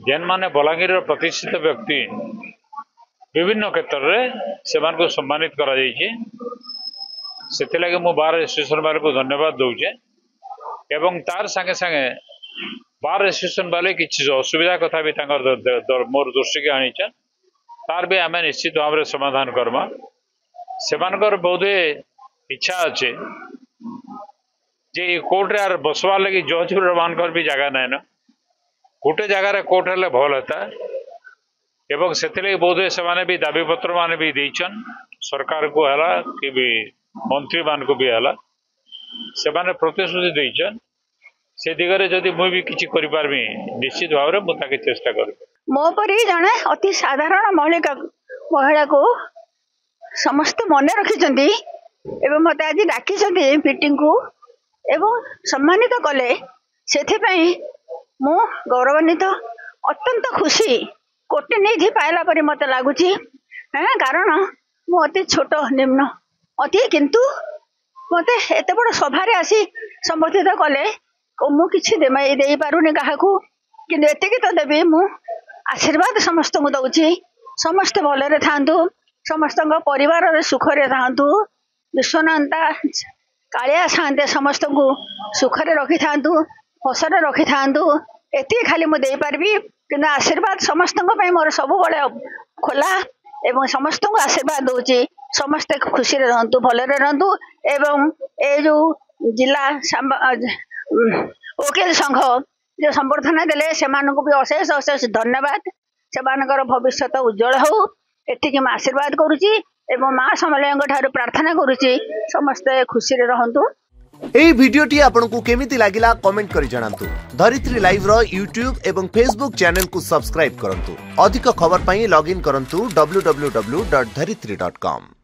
जेन माने बलांगीर प्रतिष्ठित व्यक्ति विभिन्न क्षेत्र में से सम्मानित करा लगे मु बार एसोसिएशन वाले को धन्यवाद दूचे एवं तार संगे संगे बार एसोसिएशन वाले किसी असुविधा कथा भी मोर दृष्टि के आनी तार भी आम निश्चित भाव में समाधान करमा से बोधे इच्छा अच्छे जे कोर्ट रे बसवार लगी जज मान भी जगह ना ना गोटे जगार कोर्ट हेल्ले भल होता एवं से बोधे से भी दाबी पत्र मान भी देचन सरकार को है कि भी मंत्री मान को भी है से प्रतिश्रुति देचन से दिगरे जदि मुझे भी किसी करि पारबी निश्चित भाव में मुझे चेष्टा कर मो परी जड़े अति साधारण महिला को समस्त मन रखिंट एवं मत आज डाकी मीटिंग को एवं सम्मानित कले से मु गौरवान्वित अत्यंत खुशी कोटि नहीं पाइला परी मत लगुच कारण मु अति छोट निम्न अति किंतु मत एत बड़ सभारे आसी संबोधित कले मु किसी दे पारुनी क्या कि तो देवी मु आशीर्वाद समस्त को दौची समस्त भलरे थांतु समस्त परिवार सुखरे थांतु विश्वनाथा कालिया साते समस्त को सुखरे रखि थांतु हसरे रखि थांतु एति खाली मु दे पारबी कि आशीर्वाद समस्त मोर सब बड़े खोला एवं समस्त को आशीर्वाद दूची समस्ते खुशी रहतु भलरे रहतु एवं ए जो जिला वकील संघ जो संबर्धना देले से भी अशेष अशेष धन्यवाद से भविष्य उज्जवल हो एटिकी मैं आशीर्वाद करुच्ची एवं माँ समलय ठारू प्रार्थना करुच्ची समस्ते खुशी रहतु। एई भिडियोटी आपनकु केमिति लागिला कमेंट करि जणांतु। धरित्री लाइव रो यूट्यूब एवं फेसबुक चैनल को सब्सक्राइब करंतु। अधिक खबर पई लॉगिन करंतु www.dharitri.com।